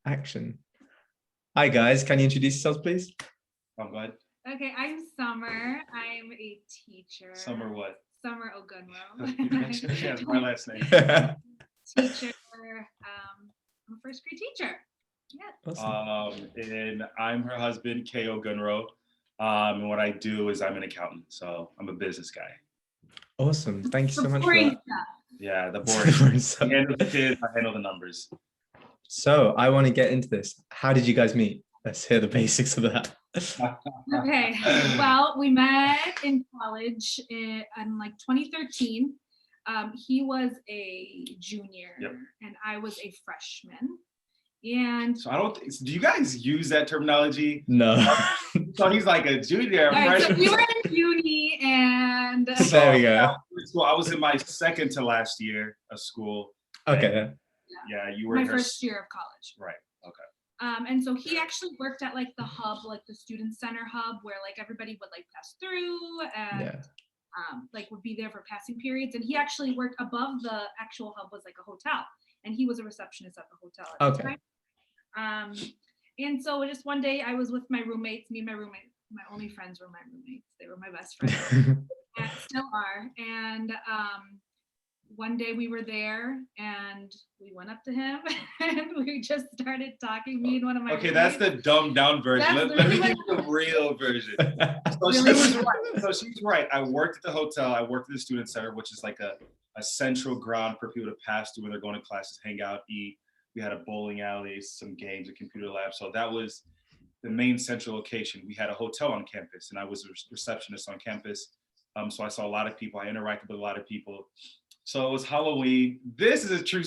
Action. Hi guys, can you introduce yourselves, please? I'm glad. Okay, I'm Summer. I'm a teacher. Summer what? Summer You mentioned she has my last name. Teacher. I'm a first grade teacher. Yeah. Awesome. And I'm her husband, K.O. Gunro. And what I do is I'm an accountant, so I'm a business guy. Awesome. Thank you so much for Boring that. stuff. Yeah, the Boring boring. stuff. I handle the kids, I handle the numbers. So I want to get into this. How did you guys meet? Let's hear the basics of that. Okay. Well, we met in college in like 2013. He was a junior and I was a freshman. And so I don't think, do you guys use that terminology? No. So he's like a junior. All right, so we were in uni and there we go. So I was in my second to last year of school. Okay. Yeah, you were my first year of college. Right. Okay. And so he actually worked at like the hub, like the student center hub, where like everybody would like pass through and like would be there for passing periods. And he actually worked above the actual hub was like a hotel, and he was a receptionist at the hotel at the time. And so just one day I was with my roommates, me and my roommate, my only friends were my roommates. They were my best friends, and still are. And one day we were there and we went up to him and we just started talking, me and one of my roommates. that's the dumbed down version. Let me give you the real version. So really? She was right. So she's right. I worked at the hotel. I worked at the student center, which is like a central ground for people to pass through when they're going to classes, hang out, eat. We had a bowling alley, some games, a computer lab. So that was the main central location. We had a hotel on campus and I was a receptionist on campus. So I saw a lot of people. I interacted with a lot of people. So it was Halloween. This is a true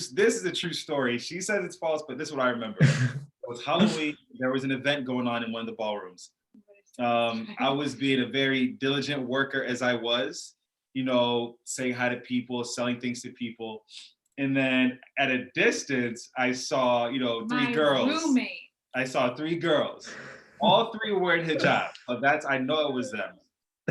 story. She says it's false, but this is what I remember. It was Halloween. There was an event going on in one of the ballrooms. I was being a very diligent worker as I was, saying hi to people, selling things to people. And then at a distance, I saw, three girls. Roommate. I saw three girls. All three were wearing hijab. So I know it was them.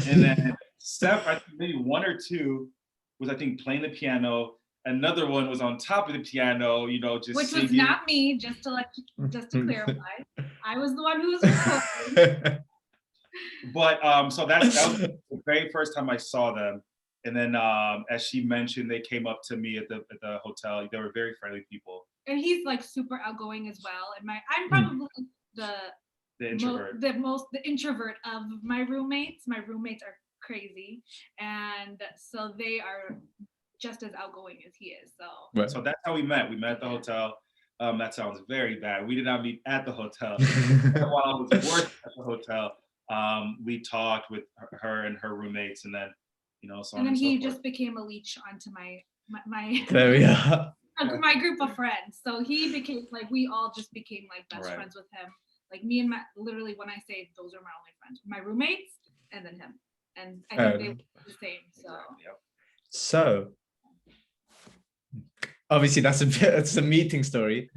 And then I think maybe one or two was, I think, playing the piano. Another one was on top of the piano, just which singing. was not me, just to clarify. I was the one who was recording. But so that was the very first time I saw them. And then as she mentioned, they came up to me at the hotel. They were very friendly people. And he's like super outgoing as well. And I'm probably the introvert. The introvert of my roommates. My roommates are crazy, and so they are just as outgoing as he is. So that's how we met. We met at the hotel. That sounds very bad. We did not meet at the hotel. While I was working at the hotel, we talked with her and her roommates, and then so and then he just became a leech onto my there we are. My group of friends. So he became like, we all just became like best friends with him. Like me and literally when I say those are my only friends, my roommates and then him. And I think they were the same. So obviously that's a meeting story.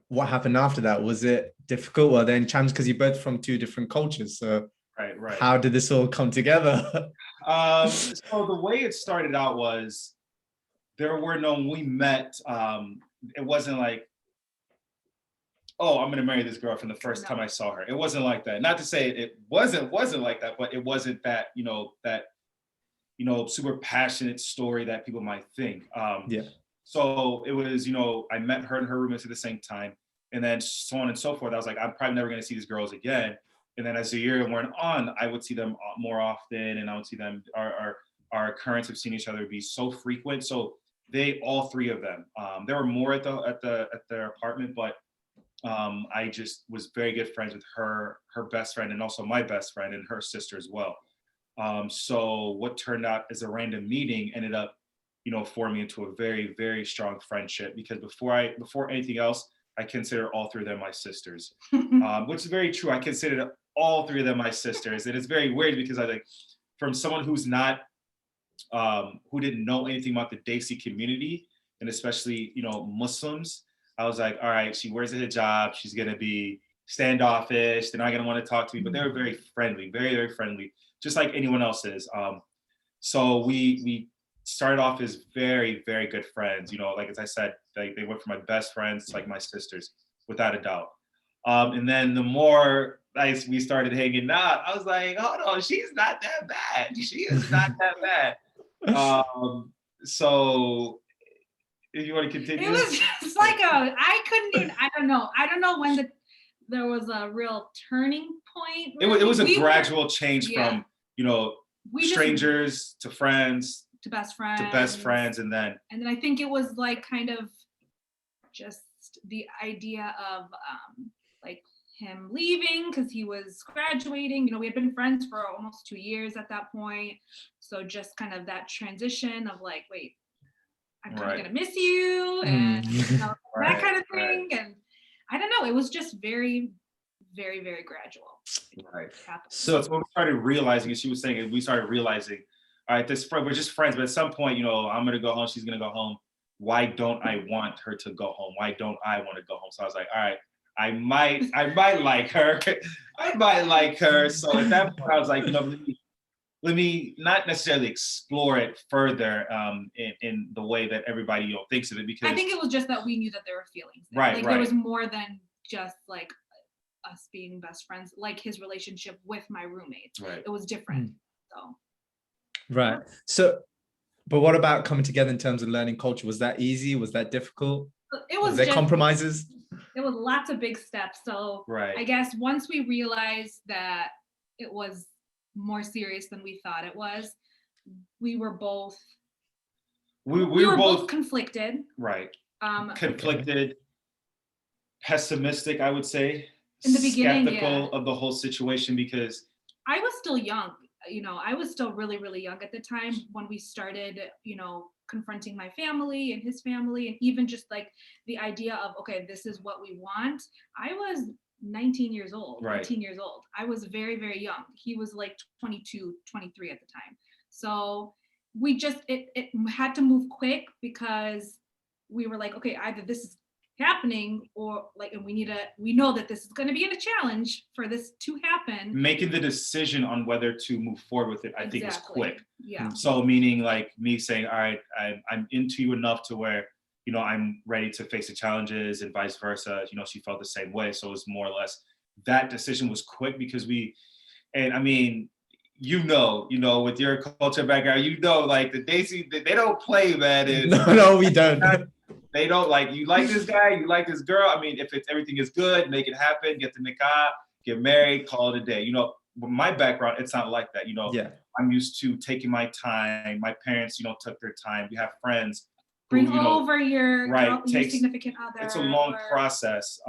What happened after that? Was it difficult? Well, then challenge because you're both from two different cultures. So right. How did this all come together? So the way it started out was when we met, it wasn't like, oh, I'm gonna marry this girl from the first time I saw her. It wasn't like that. Not to say it wasn't like that, but it wasn't that, super passionate story that people might think. So it was, I met her and her roommates at the same time, and then so on and so forth. I was like, I'm probably never gonna see these girls again. And then as the year went on, I would see them more often, and I would see them, our occurrence of seeing each other be so frequent. So all three of them, there were more at their apartment, but I just was very good friends with her best friend, and also my best friend and her sister as well. So what turned out as a random meeting ended up, forming into a very, very strong friendship, because before anything else, I consider all three of them my sisters, which is very true. I considered all three of them my sisters. And it's very weird because from someone who's not, who didn't know anything about the Desi community, and especially, Muslims, I was like, all right, she wears a hijab, she's gonna be standoffish, they're not gonna want to talk to me, but they were very friendly, very, very friendly, just like anyone else is. So we started off as very, very good friends. Like as I said, they went from my best friends to like my sisters, without a doubt. And then the more we started hanging out, I was like, oh no, she's not that bad. She is not that bad. So if you want to continue. It was just like I don't know when there was a real turning point. Really. It was a gradual change from, strangers to friends. To best friends. And then I think it was like kind of just the idea of like him leaving because he was graduating. We had been friends for almost 2 years at that point. So just kind of that transition of like, wait, I'm kind of gonna miss you, and that kind of thing. And I don't know, it was just very, very, very gradual. Right. So that's when we started realizing, as she was saying, we started realizing, all right, we're just friends, but at some point, I'm gonna go home, she's gonna go home. Why don't I want her to go home? Why don't I want to go home? So I was like, all right, I might like her. I might like her. So at that point, I was like, let me not necessarily explore it further in the way that everybody thinks of it, because I think it was just that we knew that there were feelings there. Right. There was more than just like us being best friends, like his relationship with my roommates. Right. It was different. So. Right. So, but what about coming together in terms of learning culture? Was that easy? Was that difficult? Was there compromises? There was lots of big steps. So I guess once we realized that it was more serious than we thought it was, we were both we were both conflicted. Right. Conflicted, pessimistic, I would say. In the beginning, skeptical of the whole situation, because I was still young. I was still really, really young at the time when we started, confronting my family and his family, and even just like the idea of, okay, this is what we want. I was 19 years old, 18 years old. I was very, very young. He was like 22, 23 at the time. So we just, it had to move quick, because we were like, okay, either this is happening or like, and we know that this is going to be a challenge for this to happen. Making the decision on whether to move forward with it, I think is quick. Yeah. So meaning like me saying, all right, I'm into you enough to where, I'm ready to face the challenges, and vice versa. She felt the same way. So it was more or less, that decision was quick, because and I mean, with your culture background, like the Desi, they don't play, man. No, we don't. They don't you like this guy, you like this girl. I mean, if everything is good, make it happen, get the nikah, get married, call it a day. With my background, it's not like that. I'm used to taking my time. My parents, took their time. You have friends. Bring over your significant other. It's a long process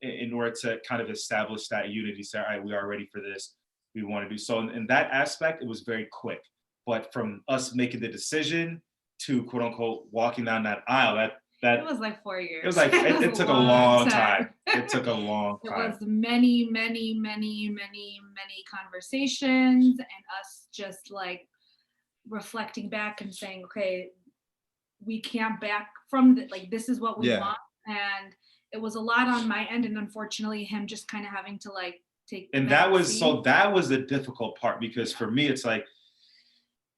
in order to kind of establish that unity. Say, all right, we are ready for this. We want to do so. In that aspect, it was very quick. But from us making the decision to quote unquote walking down that aisle, that it was like 4 years. It was like it took a long time. It took a long time. It was many, many, many, many, many conversations, and us just like reflecting back and saying, okay, we can't back from this is what we want. And it was a lot on my end, and unfortunately him just kind of having to take. And that was the difficult part, because for me it's like,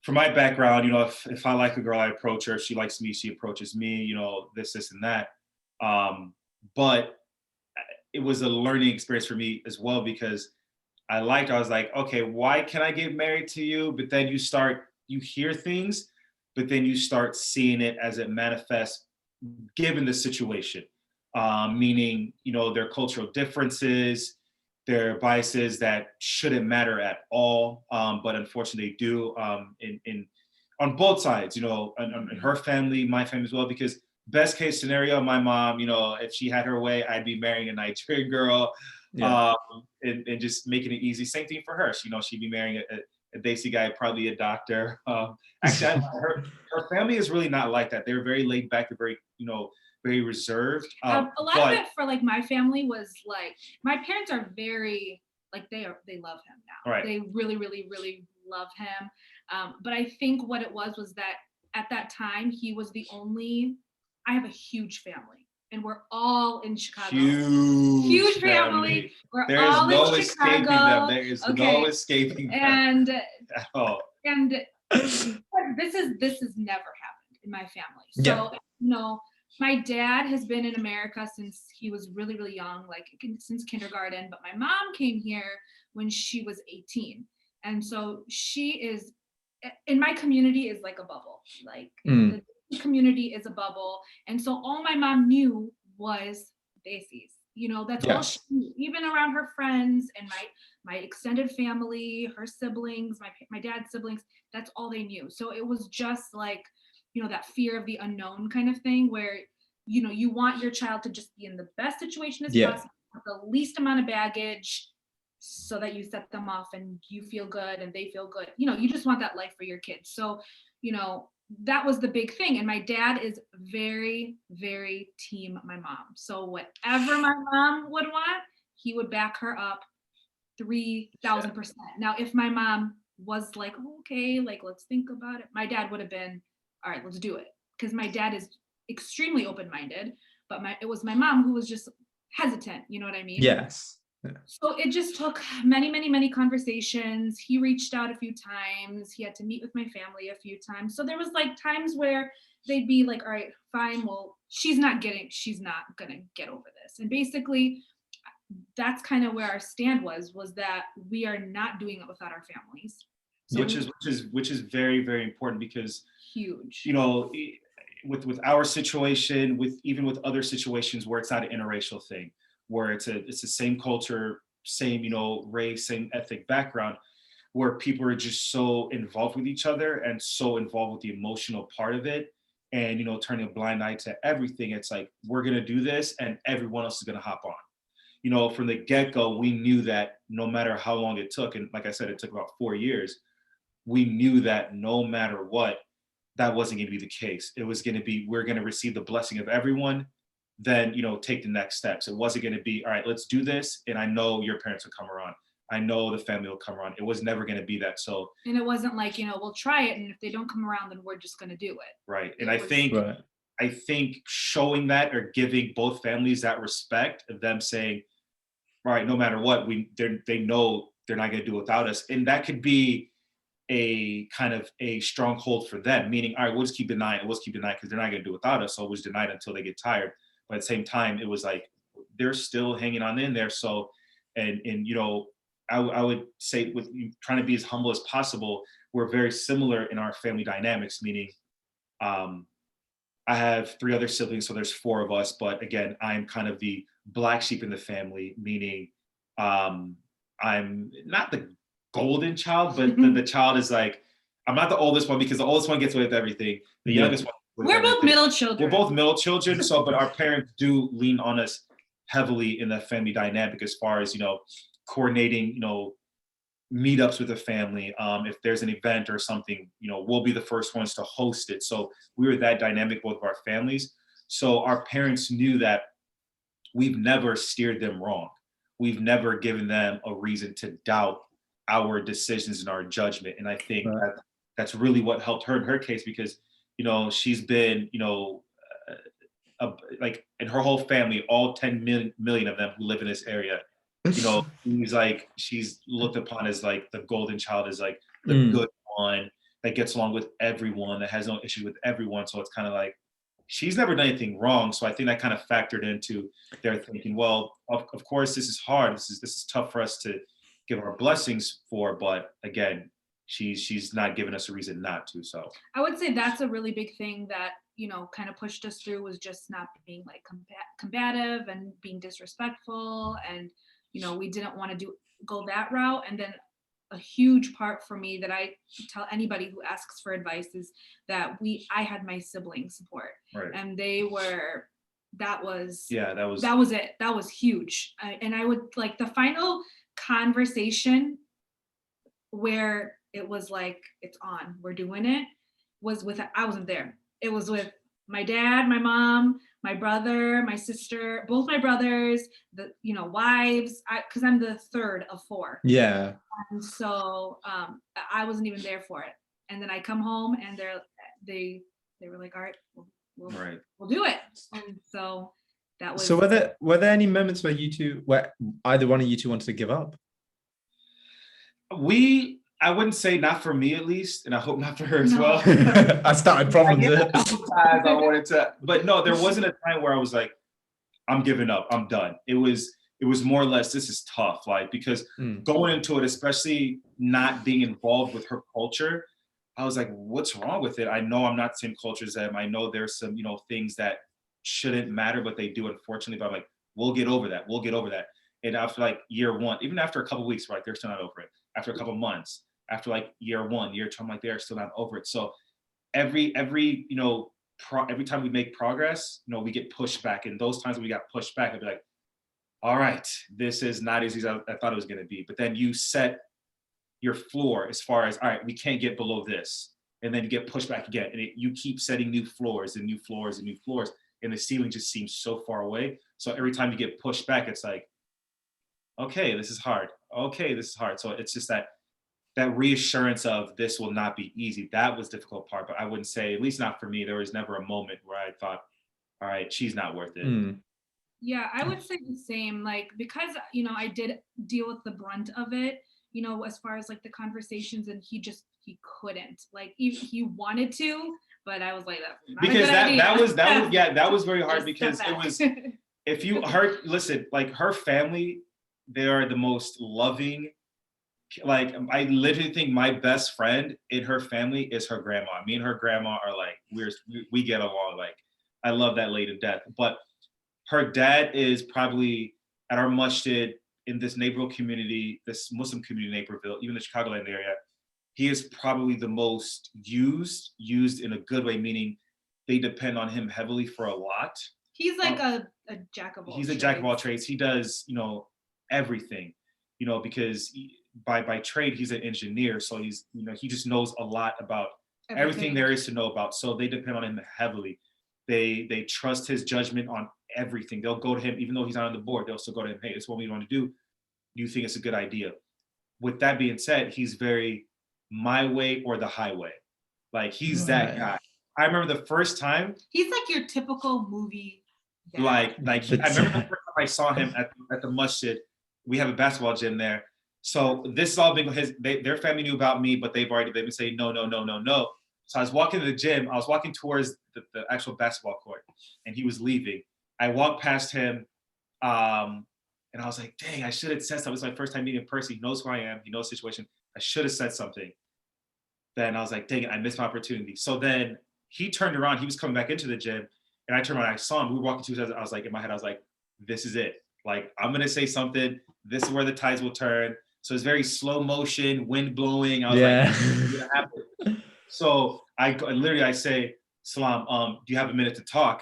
from my background, if I like a girl, I approach her. If she likes me, she approaches me, this and that. But it was a learning experience for me as well, because I was like, okay, why can I get married to you? But then you hear things, but then you start seeing it as it manifests given the situation. Meaning, their cultural differences, their biases that shouldn't matter at all, but unfortunately they do on both sides, in her family, my family as well, because best case scenario, my mom, if she had her way, I'd be marrying a Nigerian girl, and just making it easy. Same thing for her. She'd be marrying a Desi guy, probably a doctor. Actually, her family is really not like that. They're very laid back. They're very, very reserved. A lot of it for my family was my parents are very they love him now. Right. They really, really, really love him. But I think what it was that at that time he was the only. I have a huge family, and we're all in Chicago. Huge family. We're all in Chicago. There is no escaping them. And this has never happened in my family. So My dad has been in America since he was really, really young, like since kindergarten. But my mom came here when she was 18. And so she is, in my community, is like a bubble. Like the community is a bubble. And so all my mom knew was Desi's. You know, that's all she knew. Even around her friends and my extended family, her siblings, my dad's siblings, that's all they knew. So it was just like, you know, that fear of the unknown kind of thing where, you know, you want your child to just be in the best situation as possible, with the least amount of baggage, so that you set them off and you feel good and they feel good. You know, you just want that life for your kids. So, you know, that was the big thing. And my dad is very, very team my mom. So whatever my mom would want, he would back her up 3,000%. Now, if my mom was like, okay, like, let's think about it, my dad would have been, all right, let's do it. Because my dad is extremely open-minded, but it was my mom who was just hesitant. You know what I mean? Yes. Yeah. So it just took many, many, many conversations. He reached out a few times. He had to meet with my family a few times. So there was like times where they'd be like, all right, fine. Well, she's not gonna get over this. And basically that's kind of where our stand was that we are not doing it without our families. So which is very, very important, because huge, you know, with our situation, even with other situations where it's not an interracial thing, where it's the same culture, same, you know, race, same ethnic background, where people are just so involved with each other and so involved with the emotional part of it, and, you know, turning a blind eye to everything. It's like, we're gonna do this and everyone else is gonna hop on. You know, from the get-go, we knew that no matter how long it took, and like I said, it took about 4 years, we knew that no matter what, that wasn't gonna be the case. It was gonna be, we're gonna receive the blessing of everyone, then, you know, take the next steps. It wasn't going to be, all right, let's do this, and I know your parents will come around, I know the family will come around. It was never going to be that. So, and it wasn't like, you know, we'll try it, and if they don't come around, then we're just going to do it. Right. And I think showing that, or giving both families that respect of them saying, all right, no matter what, they know they're not going to do without us, and that could be a kind of a stronghold for them, meaning, all right, we'll just keep denying it, because they're not going to do without us, so we'll just deny it until they get tired. But at the same time, it was like, they're still hanging on in there. So, and you know, I would say, with trying to be as humble as possible, we're very similar in our family dynamics, meaning I have 3 other siblings, so there's 4 of us. But again, I'm kind of the black sheep in the family, meaning I'm not the golden child, but the child is like, I'm not the oldest one, because the oldest one gets away with everything. The youngest one, we're both middle children. We're both middle children. So, but our parents do lean on us heavily in the family dynamic, as far as, you know, coordinating, you know, meetups with the family. If there's an event or something, you know, we'll be the first ones to host it. So we were that dynamic, both of our families. So our parents knew that we've never steered them wrong. We've never given them a reason to doubt our decisions and our judgment. And I think that's really what helped her in her case, because, you know, she's been, you know, like in her whole family, all 10 million of them who live in this area, you know, she's looked upon as like the golden child, is like the good one that gets along with everyone, that has no issues with everyone. So it's kind of like, she's never done anything wrong. So I think that kind of factored into their thinking, well, of course, this is hard. This is tough for us to give our blessings for, but again, she's not giving us a reason not to. So I would say that's a really big thing that, you know, kind of pushed us through, was just not being like combative and being disrespectful. And, you know, we didn't want to go that route. And then a huge part for me that I tell anybody who asks for advice is that I had my sibling support, and that was it. That was huge. And I would like, the final conversation where it was like, it's on, we're doing it, I wasn't there. It was with my dad, my mom, my brother, my sister, both my brothers, the, you know, wives, because I'm the 3rd of 4. Yeah. And so I wasn't even there for it. And then I come home, and they were like, all right, we'll do it. And so that was. So were there any moments where either one of you two wanted to give up? We I wouldn't say not for me at least, and I hope not for her as well. I started problems. I wanted to, but no, there wasn't a time where I was like, I'm giving up, I'm done. It was more or less, this is tough, like, because going into it, especially not being involved with her culture, I was like, what's wrong with it? I know I'm not the same culture as them. I know there's some, things that shouldn't matter, but they do, unfortunately. But I'm like, we'll get over that. We'll get over that. And after like year one, even after a couple of weeks, we're like, they're still not over it. After a couple of months, after like year one, year two, I'm like, they're still not over it. So every time we make progress, we get pushed back. And those times when we got pushed back, I'd be like, all right, this is not as easy as I thought it was going to be. But then you set your floor as far as, all right, we can't get below this. And then you get pushed back again. And you keep setting new floors and new floors and new floors. And the ceiling just seems so far away. So every time you get pushed back, it's like, okay, this is hard. Okay, this is hard. So it's just that reassurance of this will not be easy. That was the difficult part. But I wouldn't say, at least not for me, there was never a moment where I thought, all right, she's not worth it. Yeah, I would say the same. Like, because, I did deal with the brunt of it, as far as like the conversations, and he couldn't. Like, he wanted to, but I was like, that's not because a good idea. that was very hard because it was, if you heard, listen, like her family, they are the most loving. Like, I literally think my best friend in her family is her grandma. Me and her grandma are like, we get along. Like, I love that lady to death. But her dad is probably at our masjid in this neighborhood community, this Muslim community in Naperville, even the Chicagoland area. He is probably the most used in a good way, meaning they depend on him heavily for a lot. He's like a jack of all trades. He's a jack of all trades. He does, everything, because by trade, he's an engineer. So he's, he just knows a lot about everything there is to know about. So they depend on him heavily. They trust his judgment on everything. They'll go to him, even though he's not on the board, they'll still go to him. Hey, this is what we want to do. Do you think it's a good idea? With that being said, he's very my way or the highway. Like, he's that guy. I remember the first time. He's like your typical movie dad. I remember the first time I saw him at the masjid. We have a basketball gym there. So this is all been their family knew about me, but they've been saying no. So I was walking to the gym. I was walking towards the actual basketball court, and he was leaving. I walked past him, and I was like, dang, I should have said something. It's my first time meeting in person. He knows who I am. He knows the situation. I should have said something. Then I was like, dang it, I missed my opportunity. So then he turned around. He was coming back into the gym, and I turned around. I saw him. We were walking to each other. I was like, in my head, I was like, this is it. Like, I'm going to say something. This is where the tides will turn. So it's very slow motion, wind blowing. I was like, it's gonna happen. So I say, Salam, do you have a minute to talk?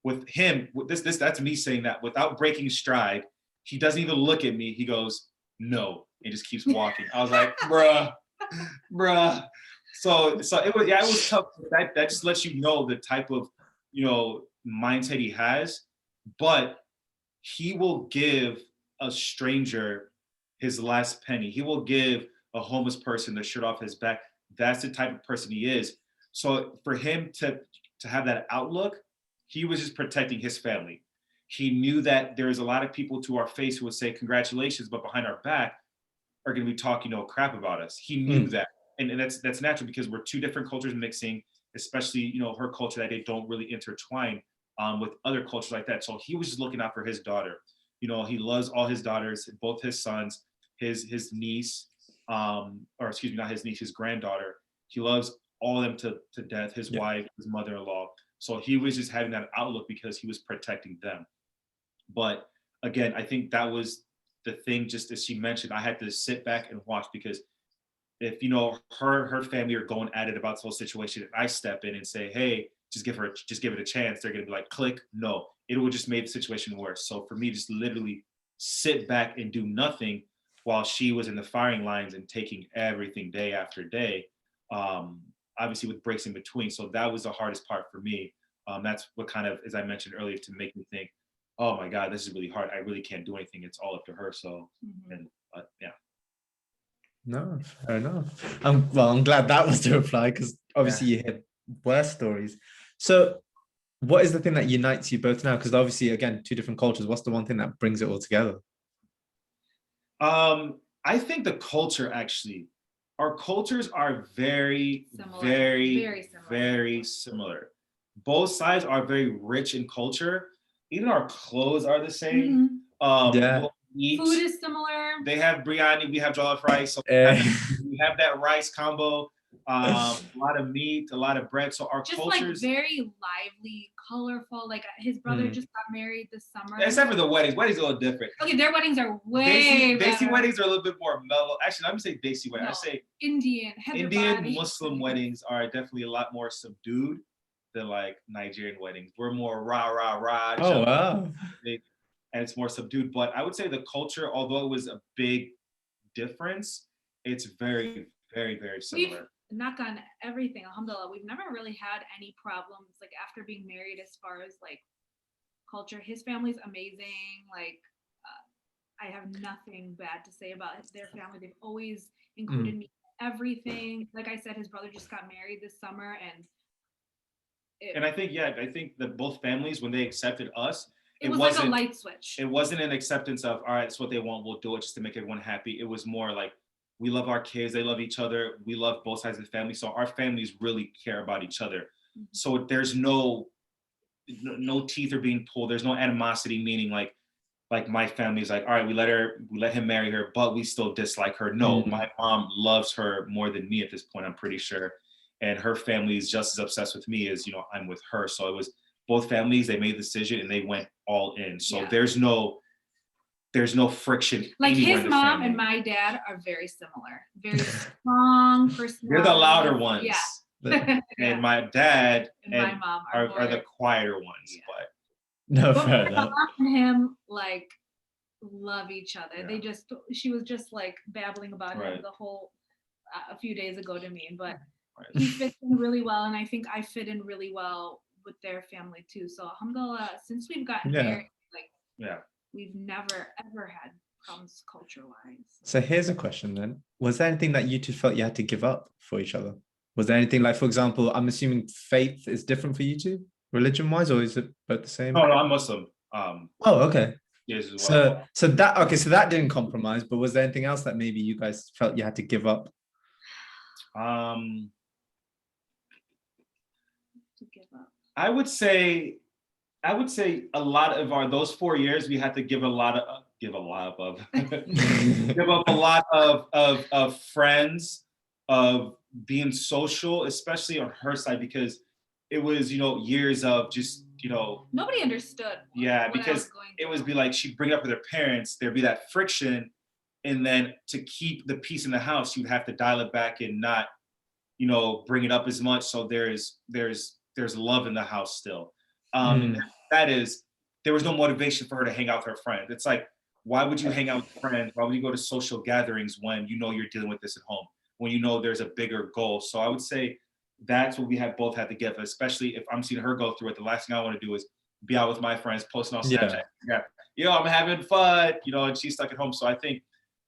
With him, that's me saying that without breaking stride. He doesn't even look at me. He goes, no, and just keeps walking. I was like, bruh. So it was tough. That just lets you know the type of, mindset he has. But he will give a stranger his last penny. He will give a homeless person the shirt off his back. That's the type of person he is. So for him to have that outlook, he was just protecting his family. He knew that there's a lot of people to our face who would say congratulations, but behind our back are going to be talking crap about us. He knew that. And that's natural because we're two different cultures mixing, especially, her culture that they don't really intertwine with other cultures like that. So he was just looking out for his daughter. He loves all his daughters, both his sons, his niece, or excuse me, not his niece, his granddaughter. He loves all of them to death, his wife, his mother-in-law. So he was just having that outlook because he was protecting them. But again, I think that was the thing, just as she mentioned, I had to sit back and watch, because if, her family are going at it about this whole situation, and I step in and say, hey, just give it a chance, they're going to be like, click. No, it would just make the situation worse. So for me, just literally sit back and do nothing while she was in the firing lines and taking everything day after day, obviously with breaks in between. So that was the hardest part for me. That's what kind of, as I mentioned earlier, to make me think, oh my God, this is really hard. I really can't do anything. It's all up to her. So, yeah. No, fair enough. I'm glad that was the reply, because obviously you hear worse stories. So what is the thing that unites you both now? Because obviously, again, two different cultures. What's the one thing that brings it all together? I think the culture, actually. our cultures are very, Similar. very, similar. very similar. Both sides are very rich in culture. Even our clothes are the same. We'll eat. Food is similar. They have biryani, we have jollof rice. So we have that rice combo. A lot of meat, a lot of bread. So our just cultures, like very lively, colorful. Like his brother just got married this summer. Except for the weddings. Weddings are a little different. Okay, their weddings are way Desi weddings are a little bit more mellow. Actually, let me say Desi wedding. No, I say Indian Muslim weddings are definitely a lot more subdued than like Nigerian weddings. We're more rah rah rah. Oh wow. And it's more subdued. But I would say the culture, although it was a big difference, it's very, very, very similar. Knock on everything, alhamdulillah, we've never really had any problems like after being married as far as like culture. His family's amazing. Like I have nothing bad to say about their family. They've always included me in everything. Like I said, his brother just got married this summer, and I think that both families, when they accepted us, it was like a light switch. It wasn't an acceptance of, all right, it's what they want, we'll do it just to make everyone happy. It was more like, we love our kids, they love each other, we love both sides of the family, so our families really care about each other. So there's no teeth are being pulled, there's no animosity, meaning like my family is like, all right, we let him marry her, but we still dislike her. No, my mom loves her more than me at this point, I'm pretty sure. And her family is just as obsessed with me as, I'm with her. So it was both families, they made the decision and they went all in. So there's no friction. Like his mom and my dad are very similar, very strong personality. They're the louder ones. Yeah. And my dad and my mom are the quieter ones. Yeah. But fair enough. My mom and him like love each other. Yeah. She was just like babbling about him the whole a few days ago to me, but he fits in really well, and I think I fit in really well with their family too. So alhamdulillah, since we've gotten married, we've never ever had problems culture wise. So here's a question then. Was there anything that you two felt you had to give up for each other? Was there anything like, for example, I'm assuming faith is different for you two, religion wise, or is it both the same? No, I'm Muslim. Oh, okay. Yes, as well. So that didn't compromise, but was there anything else that maybe you guys felt you had to give up? I would say a lot of those 4 years we had to give up a lot of friends, of being social, especially on her side, because it was years of just nobody understood. Because it was be like she'd bring it up with her parents, there'd be that friction, and then to keep the peace in the house you'd have to dial it back and not bring it up as much. So there's love in the house still. That is, there was no motivation for her to hang out with her friends. It's like, why would you hang out with friends? Why would you go to social gatherings when you're dealing with this at home, when there's a bigger goal? So I would say that's what we have both had to give, especially if I'm seeing her go through it. The last thing I want to do is be out with my friends, posting on Snapchat. I'm having fun, and she's stuck at home. So I think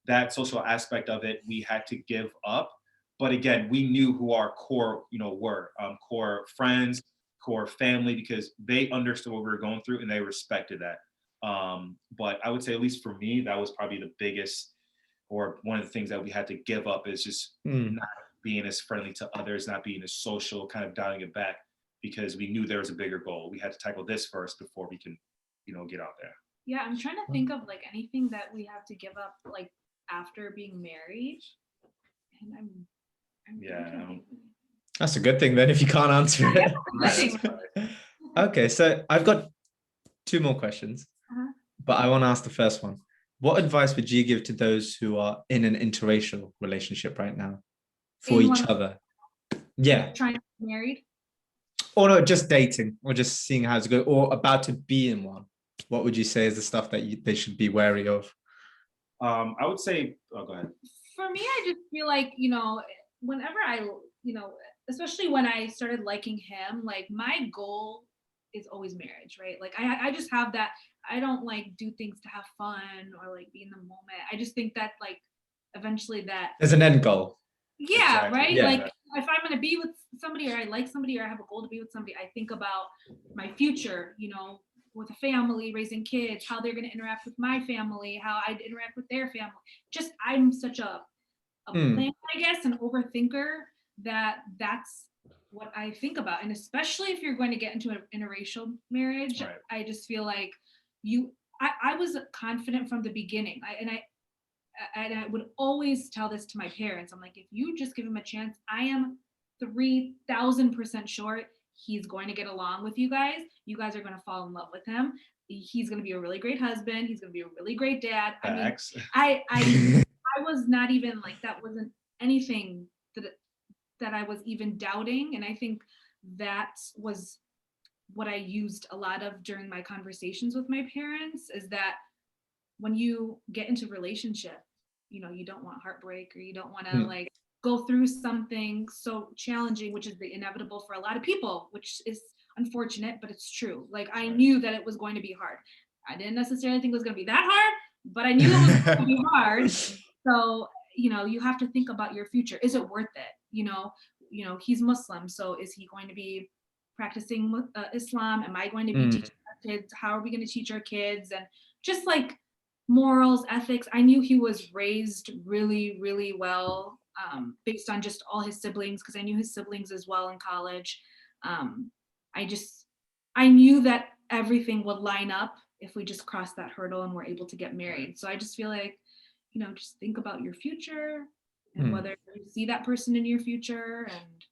that social aspect of it, we had to give up. But again, we knew who our core, were core friends, core family, because they understood what we were going through and they respected that. But I would say, at least for me, that was probably the biggest, or one of the things that we had to give up, is just not being as friendly to others, not being as social, kind of dialing it back, because we knew there was a bigger goal. We had to tackle this first before we can, get out there. Yeah, I'm trying to think of like anything that we have to give up like after being married, and I'm that's a good thing then if you can't answer it. Okay, so I've got 2 more questions, but I want to ask the first one. What advice would you give to those who are in an interracial relationship right now for each other? Yeah. Trying to get married? Or no, just dating, or just seeing how it's going, or about to be in one. What would you say is the stuff that they should be wary of? I would say, go ahead. For me, I just feel like, whenever I, especially when I started liking him, like my goal is always marriage, right? Like I just have that. I don't like do things to have fun or like be in the moment. I just think that like eventually that there's an end goal. Yeah, exactly. Right? Yeah. Like if I'm gonna be with somebody, or I like somebody, or I have a goal to be with somebody, I think about my future, with a family, raising kids, how they're gonna interact with my family, how I'd interact with their family. Just I'm such a a plan, I guess, an overthinker, that's what I think about. And especially if you're going to get into an interracial marriage, Right. I just feel like I was confident from the beginning. I would always tell this to my parents. I'm like, if you just give him a chance, I am 3,000% sure he's going to get along with you guys. You guys are going to fall in love with him. He's going to be a really great husband. He's going to be a really great dad. Facts. I mean, I was not even like, that wasn't anything that I was even doubting. And I think that was what I used a lot of during my conversations with my parents, is that when you get into relationship, you don't want heartbreak, or you don't want to like go through something so challenging, which is the inevitable for a lot of people, which is unfortunate, but it's true. Like, I knew that it was going to be hard. I didn't necessarily think it was going to be that hard, but I knew it was going to be hard. So, you have to think about your future. Is it worth it? He's Muslim. So is he going to be practicing Islam? Am I going to be teaching our kids? How are we going to teach our kids? And just like morals, ethics. I knew he was raised really, really well, based on just all his siblings, because I knew his siblings as well in college. I knew that everything would line up if we just crossed that hurdle and were able to get married. So I just feel like, just think about your future and whether you see that person in your future, and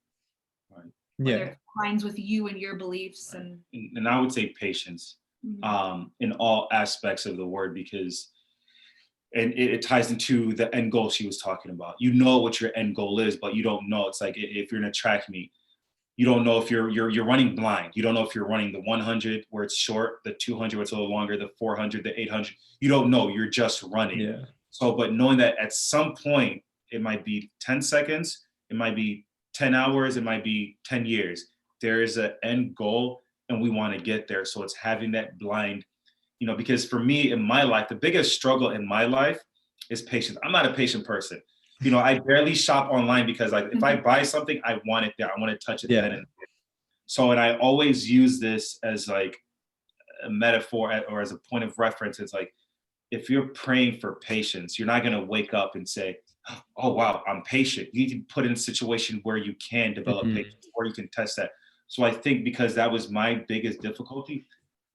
whether it aligns with you and your beliefs. Right. And I would say patience, in all aspects of the word, because it ties into the end goal she was talking about. You know what your end goal is, but you don't know. It's like if you're in a track meet, you don't know if you're running blind. You don't know if you're running the 100 where it's short, the 200 where it's a little longer, the 400, the 800. You don't know. You're just running. Yeah. So, but knowing that at some point, it might be 10 seconds, it might be 10 hours, it might be 10 years. There is an end goal, and we want to get there. So it's having that blind, because for me in my life, the biggest struggle in my life is patience. I'm not a patient person. I barely shop online because if I buy something, I want it there. I want to touch it then and there. So, and I always use this as like a metaphor or as a point of reference. It's like, if you're praying for patience, you're not going to wake up and say, oh, wow, I'm patient. You need to put in a situation where you can develop patience, or you can test that. So I think because that was my biggest difficulty,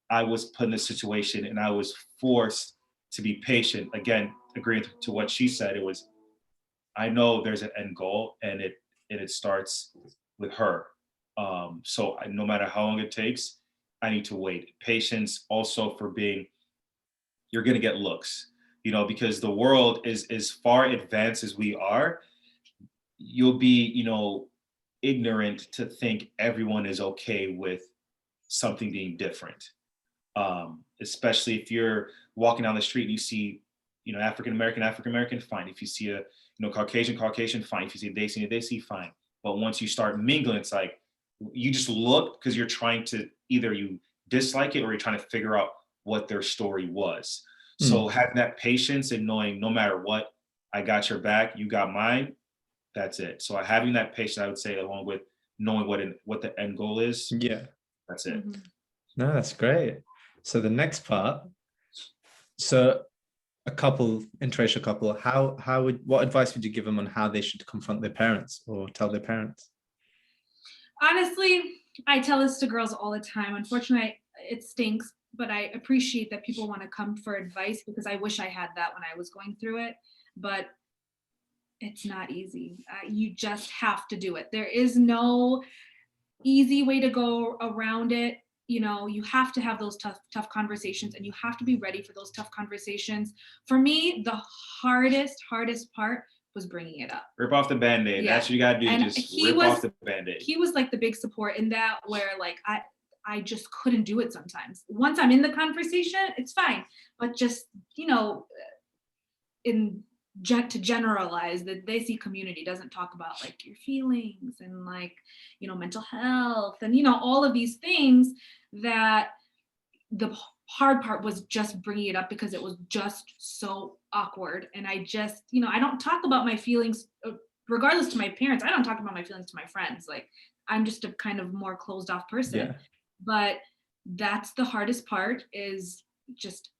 I was put in a situation and I was forced to be patient. Again, agreeing to what she said, it was, I know there's an end goal, and it starts with her. So no matter how long it takes, I need to wait. Patience also for being, you're going to get looks, because the world is as far advanced as we are. You'll be, ignorant to think everyone is okay with something being different. Especially if you're walking down the street and you see, African American, fine. If you see a, Caucasian, fine. If you see a Desi, fine. But once you start mingling, it's like, you just look because you're trying to, either you dislike it or you're trying to figure out what their story was. So having that patience and knowing no matter what, I got your back, you got mine, that's it. So having that patience, I would say, along with knowing what the end goal is. Yeah. That's it. No, that's great. So the next part, so interracial couple, what advice would you give them on how they should confront their parents or tell their parents? Honestly, I tell this to girls all the time. Unfortunately, it stinks, but I appreciate that people want to come for advice, because I wish I had that when I was going through it, but it's not easy. You just have to do it. There is no easy way to go around it. You have to have those tough conversations, and you have to be ready for those tough conversations. For me, the hardest part was bringing it up. Rip off the Band-Aid. Yeah. That's what you gotta do. And just rip off the Band-Aid. He was like the big support in that, where like I just couldn't do it sometimes. Once I'm in the conversation, it's fine. But just, to generalize, the Desi community doesn't talk about like your feelings and like, mental health and, all of these things, that the hard part was just bringing it up, because it was just so awkward. And I just, I don't talk about my feelings, regardless to my parents. I don't talk about my feelings to my friends. Like, I'm just a kind of more closed off person. Yeah. But that's the hardest part, is just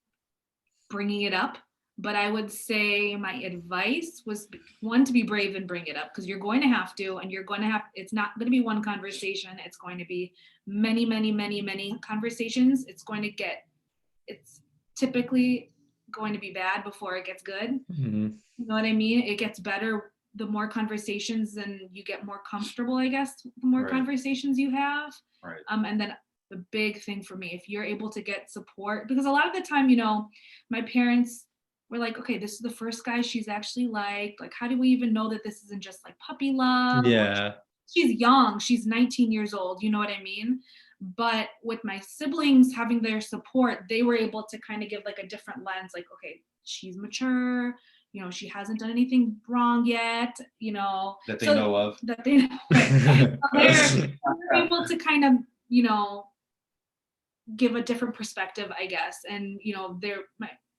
bringing it up. But I would say my advice was, one, to be brave and bring it up, because you're going to have to, and you're going to have, it's not going to be one conversation. It's going to be many, many, many, many conversations. It's typically going to be bad before it gets good. Mm-hmm. You know what I mean? It gets better the more conversations, and you get more comfortable, I guess, the more conversations you have. Right. And then the big thing for me, if you're able to get support, because a lot of the time, you know, my parents were like, okay, this is the first guy she's actually like, how do we even know that this isn't just like puppy love? Yeah. She's young, she's 19 years old, you know what I mean? But with my siblings having their support, they were able to kind of give like a different lens, like, okay, she's mature, you know, she hasn't done anything wrong yet, you know. That they know of. That they know. Right? They're able to kind of, you know, give a different perspective, I guess. And, you know,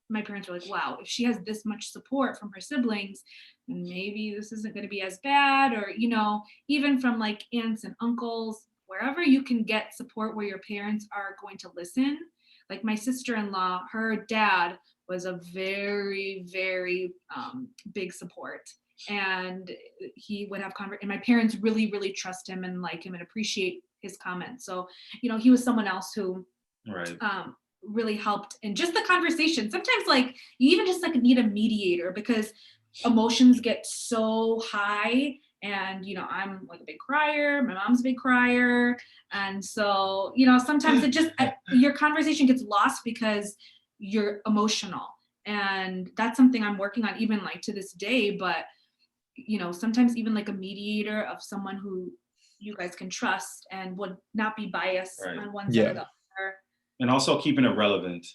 my parents were like, wow, if she has this much support from her siblings, then maybe this isn't going to be as bad. Or, you know, even from like aunts and uncles, wherever you can get support where your parents are going to listen. Like my sister-in-law, her dad was a very, very big support. And he would have and my parents really, really trust him and like him and appreciate his comments. So, you know, he was someone else who really helped in just the conversation. Sometimes like you even just like need a mediator, because emotions get so high. And, you know, I'm like a big crier, my mom's a big crier. And so, you know, sometimes it just, your conversation gets lost because you're emotional. And that's something I'm working on even like to this day. But, you know, sometimes even like a mediator of someone who you guys can trust and would not be biased on one side or the other. And also keeping it relevant.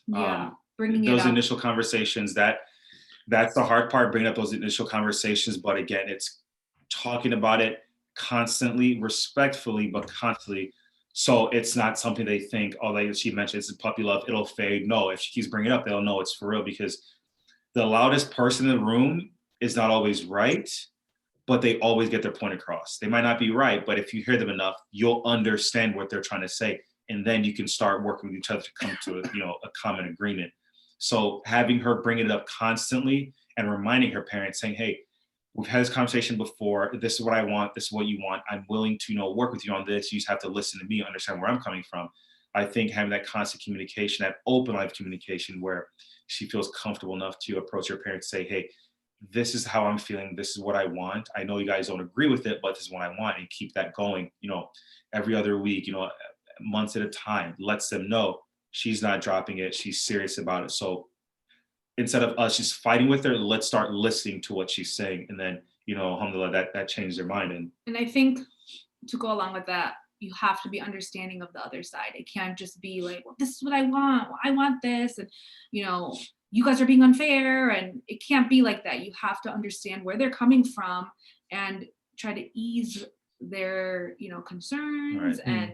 Bringing those it up. Initial conversations, that's the hard part, bringing up those initial conversations. But again, it's talking about it constantly, respectfully, but constantly. So it's not something they think, oh, like she mentioned, it's a puppy love, it'll fade. No, if she keeps bringing it up, they'll know it's for real, because the loudest person in the room is not always right, but they always get their point across. They might not be right, but if you hear them enough, you'll understand what they're trying to say. And then you can start working with each other to come to a common agreement. So having her bringing it up constantly and reminding her parents, saying, hey, we've had this conversation before. This is what I want. This is what you want. I'm willing to work with you on this. You just have to listen to me, understand where I'm coming from. I think having that constant communication, that open line of communication, where she feels comfortable enough to approach her parents, say, hey, this is how I'm feeling. This is what I want. I know you guys don't agree with it, but this is what I want. And keep that going, every other week, months at a time, lets them know she's not dropping it. She's serious about it. So instead of us just fighting with her, let's start listening to what she's saying. And then, alhamdulillah, that changed their mind. And I think to go along with that, you have to be understanding of the other side. It can't just be like, well, this is what I want. Well, I want this. And, you guys are being unfair. And it can't be like that. You have to understand where they're coming from and try to ease their, concerns and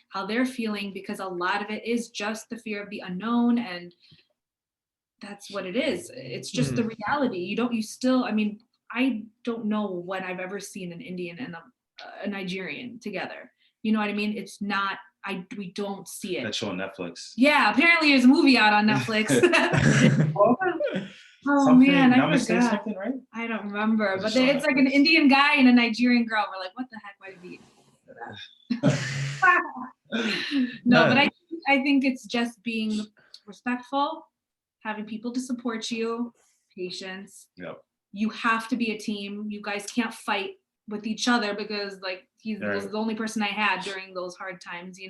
how they're feeling, because a lot of it is just the fear of the unknown. And that's what it is. It's just the reality. I don't know when I've ever seen an Indian and a Nigerian together. You know what I mean? It's not, we don't see it. That show on Netflix. Yeah, apparently there's a movie out on Netflix. Man, I forgot. Something, right? I don't remember, but it's like an Indian guy and a Nigerian girl. We're like, what the heck? Why did we do that? No, but I think it's just being respectful, having people to support you, patience. Yep. You have to be a team. You guys can't fight with each other, because he was the only person I had during those hard times. You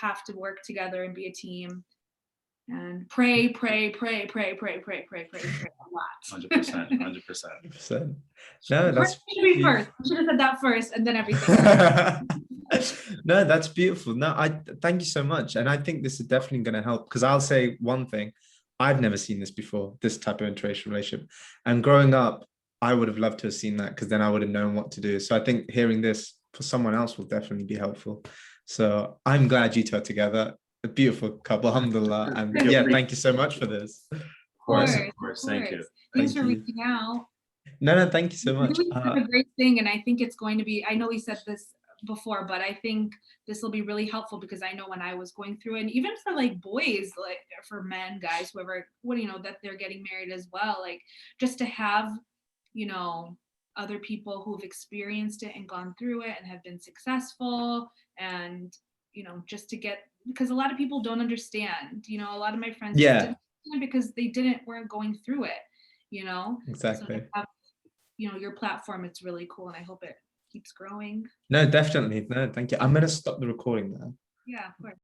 have to work together and be a team, and pray a lot. 100%. No, that's should be first. I should have said that first, and then everything. No, that's beautiful. No, I thank you so much, and I think this is definitely going to help, because I'll say one thing. I've never seen this before, this type of interracial relationship. And growing up, I would have loved to have seen that, because then I would have known what to do. So I think hearing this for someone else will definitely be helpful. So I'm glad you two are together. A beautiful couple, alhamdulillah. And thank you so much for this. Of course. Thank you. Thanks for reaching out. No, thank you so much. It's a great thing. And I think it's going to be, I know we said this before, but I think this will be really helpful because I know when I was going through it, and even for like boys, like for men, guys, whoever, what, you know, that they're getting married as well, like just to have, you know, other people who've experienced it and gone through it and have been successful, and, you know, just to get, because a lot of people don't understand, you know, a lot of my friends just didn't understand because they weren't going through it, you know. Exactly. So have, you know, your platform, it's really cool, and I hope it keeps growing. No, definitely. No, thank you. I'm gonna stop the recording now. Yeah, of course.